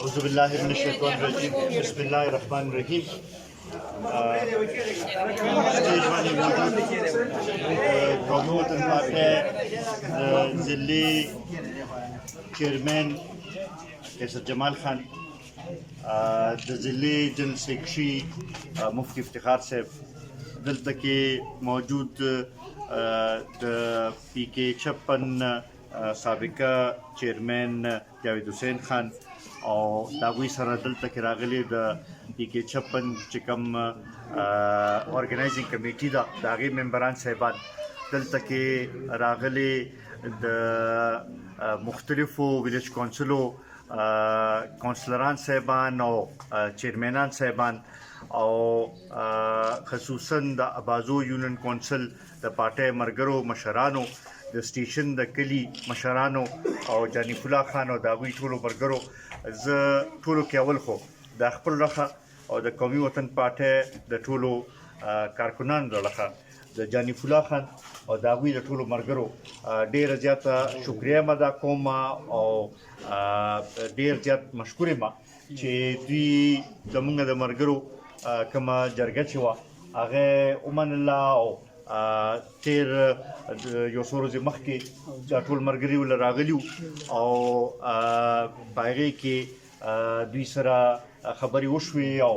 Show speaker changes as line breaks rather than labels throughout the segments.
أعوذ بالله من الشیطان الرجیم بسم الله الرحمن الرحیم سټیج باندې موجود قومي وطن پارټۍ ضلعي چیرمین کیسر جمال خان د ضلعي جنرال سیکرټري مفتي افتخار صاحب دلته کې موجود د پی کې 56 سابقه چیرمین جاوید حسین خان او دا غوي سره دلته کې راغلي د پی کې 56 چې کوم اورګنایزینګ کمیټي دا د هغې ممبران صاحبان دلته کې راغلي د مختلفو ویلیج کونسلو کونسلران صاحبان او چیرمنان صاحبان او خصوصا د ابازو یونین کونسل د پارټۍ مرګرو مشرانو د سټیشن د کلی مشرانو او جانف الله خان او د هغوی ټولو مرګرو زه ټولو کې اول خو د خپل رخه او د قومي وطن پارټۍ د ټولو کارکنانو د لخوا د جانف الله خان او د هغوی د ټولو مرګرو ډېره زیاته شکریه م ادا کوم او ډېر زیات مشکور یم چې دوی زموږ د مرګرو کومه جرګه چې وه هغه ومنله او تیر یو څو ورځې مخکې دا ټول ملګري ول راغلي او په هغې کې دوی سره خبرې وشوې او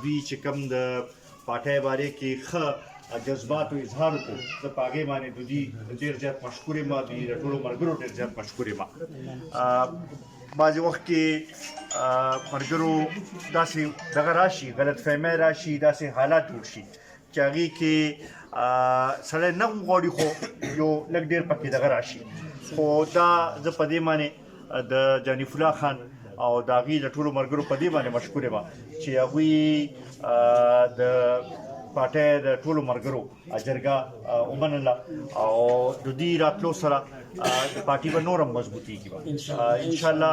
دوی چې کوم د پارټۍ بارے کې ښه جذباتو اظهار وکړو زه په هغې باندې د دوی ډېر زیات مشکور یم دوی د ټولو ملګرو ډېر زیات مشکور یم بعضې وخت کې ملګرو داسې دغه راشي غلط فهمۍ راشي داسې حالات جوړ شي چې هغې کې سړی نه غواړي خو یو لږ ډېر پکې دغه راشي خو دا زه په دې باندې د جانف الله خان او د هغې د ټولو ملګرو په دې باندې مشکور یم چې هغوی د پارټۍ د ټولو ملګرو جرګه ومنله او د دوی راتلو سره د پارټي به نور هم مضبوطېږي انشاءالله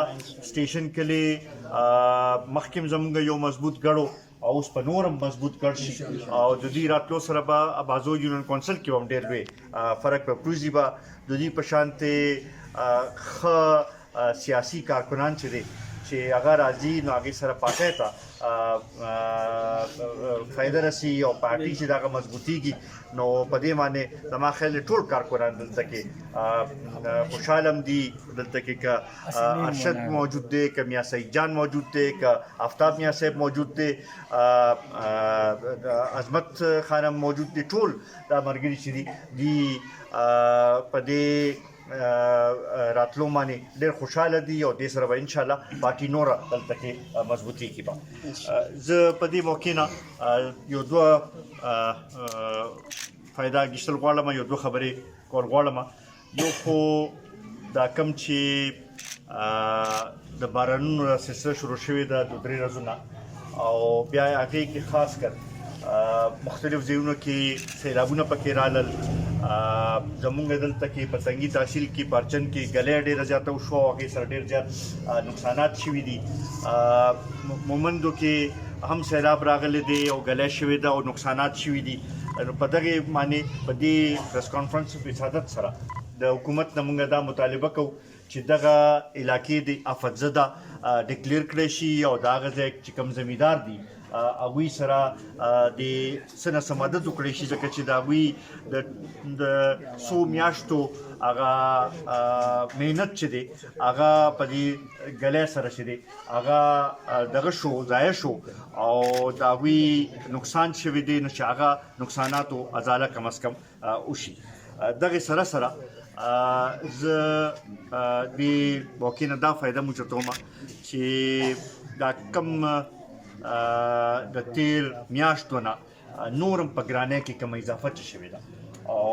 سټیشن کلي مخکې زموږ یو مضبوط ګړو او اوس په نور هم مضبوط کړ شي او د دوی راتلو سره به ابازو یونین کونسل کې هم ډېر لوی فرق به پروزي به د دوی په شانتې ښه سیاسي کارکنان چې دی چې هغه راځي نو هغې سره پارټۍ ته فایده رسي او پارټي چې دغه مضبوطېږي نو په دې باندې زما خیال ټول کارکنان دلته کې خوشحاله هم دي دلته کې که ارشد موجود دی که میا سعید جان موجود دی که آفتاب میا صاحب موجود دی عظمت خان هم موجود دی ټول دا ملګري چې دي په دې راتلو باندې ډېر خوشحاله دي او دې سره به انشاءالله پارټي نوره دلته کې مضبوطېږي به زه په دې موقع نه یو دوه فایده اخیستل غواړم یو دوه خبرې کول غواړم یو خو دا کوم چې د بارانونو سلسله شروع شوې ده د 3 ورځو نه او بیا هغې کې خاص کر مختلف ځایونو کې سیلابونه پکې رالل زمونږ دلته کې په تنګي تحصیل کې پرچن کې ګلی ډېره زیاته وشوه او هغې سره ډېر زیات نقصانات شوي دي مومندو کې هم سیلاب راغلی دی او ګلی شوې ده او نقصانات شوي دي نو په دغې باندې په دې پریس کانفرنس په صدد سره د حکومت نه موږ دا مطالبه کوو چې دغه علاقې د آفتزده ډکلیر کړی شي او د هغه ځای چې کوم زمیندار دي هغوی سره د څه نه څه مدد وکړی شي ځکه چې د هغوی د څو میاشتو هغه محنت چې دی هغه په دې ګلی سره چې دی هغه دغه شو ضایع شو او د هغوی نقصان شوی دی نو چې هغه نقصاناتو ازاله کم از کم وشي دغې سره سره زه دې موقع نه دا فایده موجودوم چې دا کم د تیر میاشتو نه نور هم په ګرانۍ کې کومه اضافه شوې ده او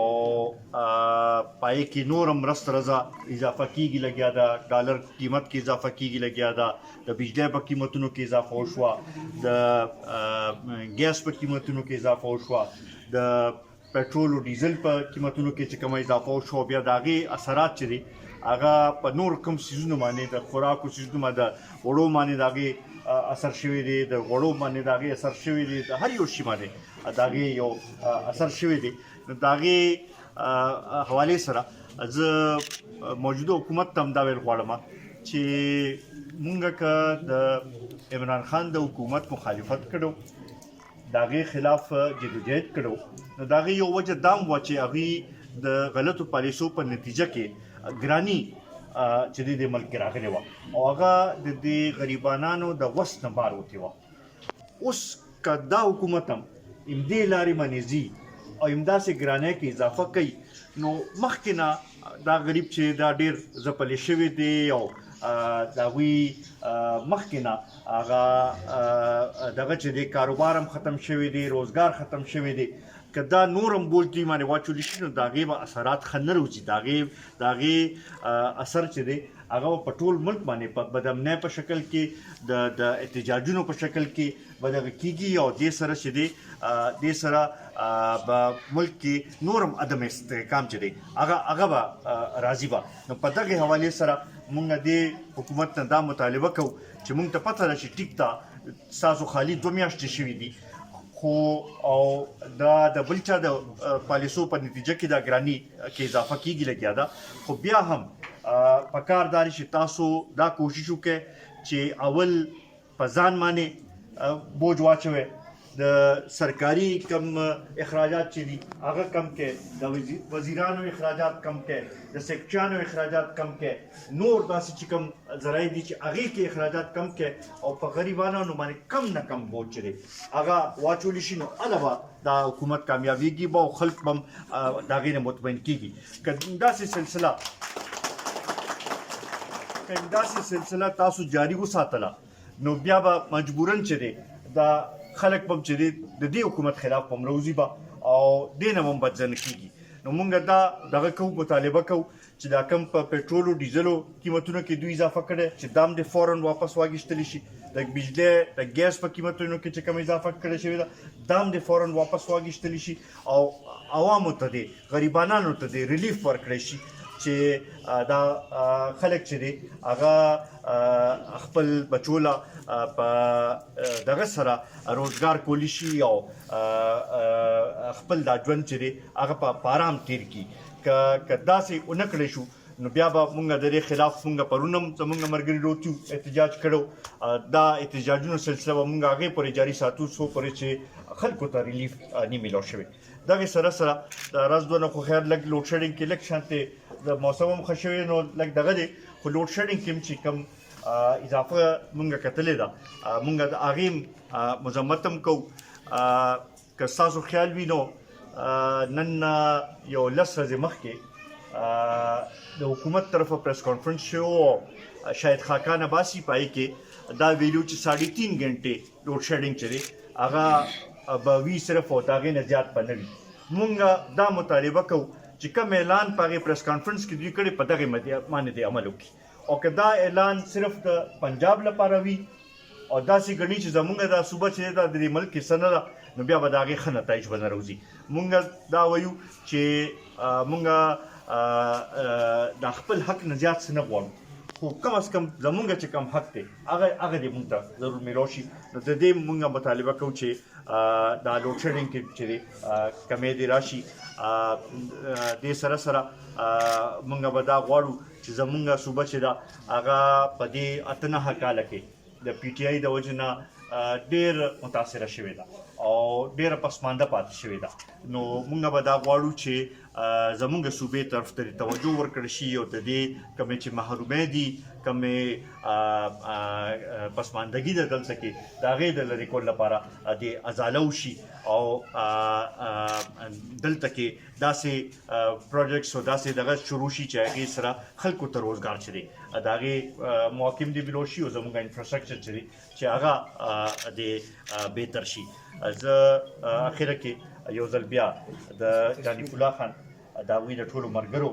پای کې نور هم رست رضا اضافه کیږي لګیا ده ډالر قیمت کې اضافه کیږي لګیا ده د بجلی په قیمتونو کې اضافه وشوه د ګیس په قیمتونو کې اضافه وشوه د پټرول او ډیزل په قیمتونو کې چې کومه اضافه وشوه بیا د هغې اثرات چې دي هغه په نور کوم څیزونو باندې د خوراکو څیزونو باندې د وړو باندې د هغې اثر شوی دی د غوړو باندې د هغې اثر شوی دی د هر یو شي باندې د هغې یو اثر شوی دی نو د هغې حوالې سره زه موجوده حکومت ته هم دا ویل غواړم چې مونږ که د عمران خان د حکومت مخالفت کړو د هغې خلاف جدوجہد کړو نو د هغې یو وجه دا هم وه چې هغوی د غلطو پالیسو په نتیجه کې ګراني چې د ملک کې راغلې وه او هغه د دې غریبانانو د وس نه بار وتې وه. اوس که دا حکومت هم همدې لارې باندې ځي او همداسې ګرانۍ کې اضافه کوي نو مخکې نه دا غریب چې دا ډېر ځپلې شوی دی او د هغوی مخکې نه هغه دغه چې دی کاروبار هم ختم شوی دی روزګار ختم شوی دی که دا نور هم بوج دوی باندې واچولی شي نو د هغې به اثرات ښه نه روځي د هغې اثر چې دی هغه په ټول ملک باندې په بدامنۍ په شکل کې د احتجاجونو په شکل کې به دغه کېږي او دې سره چې دی دې سره به ملک کې نور هم عدم استحکام چې دی هغه به راضي به نو په دغې حوالې سره مونږ دې حکومت نه دا مطالبه کوو چې مونږ ته پته ده چې ټیک ته ستاسو خالي 2 میاشتې شوي دي خو او دا د بل چا د پالیسو په نتیجه کې دا ګراني کې اضافه کېږي لګیا ده خو بیا هم پکار دا چې تاسو دا کوشش وکړئ چې اول په ځان باندې بوج واچوئ د سرکاري کم اخراجات چې دي هغه کم کې د وزیرانو اخراجات کم کې د سیکچانو اخراجات کم کې نور داسې چې کم ذرایع دي چې هغې کې اخراجات کم کې او په غریبانو باندې کم نه کم بوج چې دی هغه واچولی شي نو هله به دا حکومت کامیابیږي به او خلک به هم د هغې نه مطمئن کېږي که داسې سلسله تاسو جاري وساتله نو بیا به مجبوراً چې دی دا خلک به چې دی د دې حکومت خلاف به هم روځي به او دې نه به هم بدزنه کېږي نو مونږ دا دغه کوو مطالبه کوو چې دا کم په پټرولو ډیزلو قیمتونو کې دوی اضافه کړی چې دا هم د فوراً واپس واخیستلی شي د بجلی د ګیس په قیمتونو کې چې کوم اضافه کړی شوې ده دا هم د فوراً واپس واخیستلی شي او عوامو ته دی غریبانانو ته دی ریلیف ورکړی شي چې دا خلک چې دی هغه خپل بچو له په دغه سره روزګار کولی شي او خپل دا ژوند چې دی هغه په آرام تیر کړي که داسې ونه کړی شو نو بیا به مونږ د دې خلاف مونږ پرون هم زمونږ ملګري روتیو احتجاج کړو دا احتجاجونو سلسله به مونږ هغې پورې جاري ساتو څو پورې چې خلکو ته ریلیف نه میلاو شوی دغې سره سره د ورځ دوه نه خو خیر لږ لوډ شیډینګ کې لږ شانتې د موسم هم ښه شوی نو لږ دغه دی خو لوډ شیډینګ کې هم چې کوم اضافه مونږ کتلې ده مونږ د هغې مذمت هم کوو که ستاسو خیال وي نو نن یو 10 ورځې مخکې د حکومت طرفه پریس کانفرنس شو شاید خاکان عباسی په هغې کې دا ویلو چې 3.5 غنټې لوډ شیډینګ چې دی هغه به وي صرف او د هغې نه زیات به نه وي مونږ دا مطالبه کوو چې کوم اعلان په هغې پریس کانفرنس کې دوی کړی په دغې باندې د عمل وکړي او که دا اعلان صرف د پنجاب لپاره وي او داسې ګڼي چې زمونږ دا صوبه چې دا د دې ملک حصه نه ده نو بیا به د هغې ښه نتایج به نه راوځي مونږ دا وایو چې مونږ د خپل حق نه زیات څه نه غواړو خو کم از کم زمونږ چې کم حق دی هغه دې مونږ ته ضرور میلاو شي نو د دې مونږ مطالبه کوو چې دا لوډ شیډینګ کې چې دی کمی دې راشي دې سره سره مونږ به دا غواړو چې زمونږ صوبه چې ده هغه په دې 8 کاله کې د پی ټی آی د وجې نه ډېر متاثره شوې ده او ډېره پسمانده پاتې شوې ده نو مونږ به دا غواړو چې زمونږ صوبې طرف ته توجه ورکړل شي او د دې کومې چې محرومۍ دي کومې پسماندګي ده دلته کې د هغې د لرې کولو لپاره د ازاله وشي او دلته کې داسې پروجیکټس او داسې دغه شروع شي چې هغې سره خلکو ته روزګار چې دی د هغې مواقع دې میلاو شي او زموږ انفراسټرکچر چې دی چې هغه دې بهتر شي زه اخره کې یو ځل بیا د جانف الله خان د هغوی د ټولو ملګرو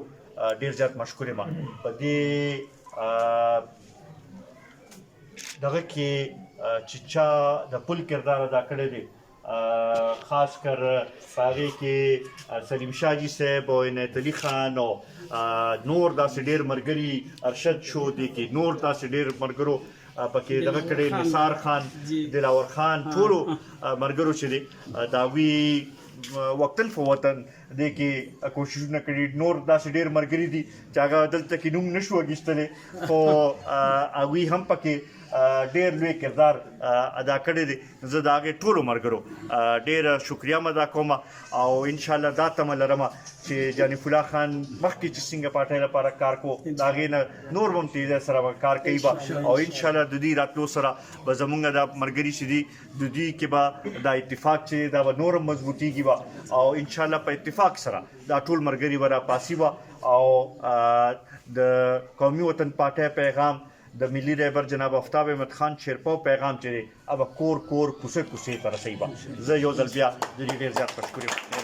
ډېر زیات مشکور یم په دې دغه کې چې چا د پل کردار ادا کړی دی خاص کر په هغې کې سلیم شاه جي صاحب او عنایت علي خان او نور داسې ډېر ملګري ارشد شو دی کې نور داسې ډېر ملګرو پکې دغه کړی نثار خان دلاور خان ټولو ملګرو چې دی د هغوی وقتن فوتن د کې کوششونه کړي نور داسې ډېر ملګري دي چې هغه دلته کې نوم نشو اخیستلی خو هغوی هم پکې ډېر لوی کردار ادا کړی دی. زه د هغې ټولو ملګرو ډېره شکریه هم ادا کوم او انشاءالله دا تمه لرم چې جانف الله خان مخکې چې څنګه پارټۍ لپاره کار کو د هغې نه نور به هم تیزۍ سره به کار کوي به او انشاءالله د دوی راتلو سره به زمونږ دا ملګري چې دي د دوی کې به دا اتفاق چې دا به نور هم مضبوطېږي به او انشاءالله په اتفاق سره دا ټول ملګري به راپاسي به او د قومي وطن پارټۍ پیغام د ملي رهبر جناب آفتاب احمد خان شیرپا پیغام چې دی هغه کور کور کوڅه کوڅې ته رسوي به. زه یو ځل بیا د دې ډېر زیات مشکور یم.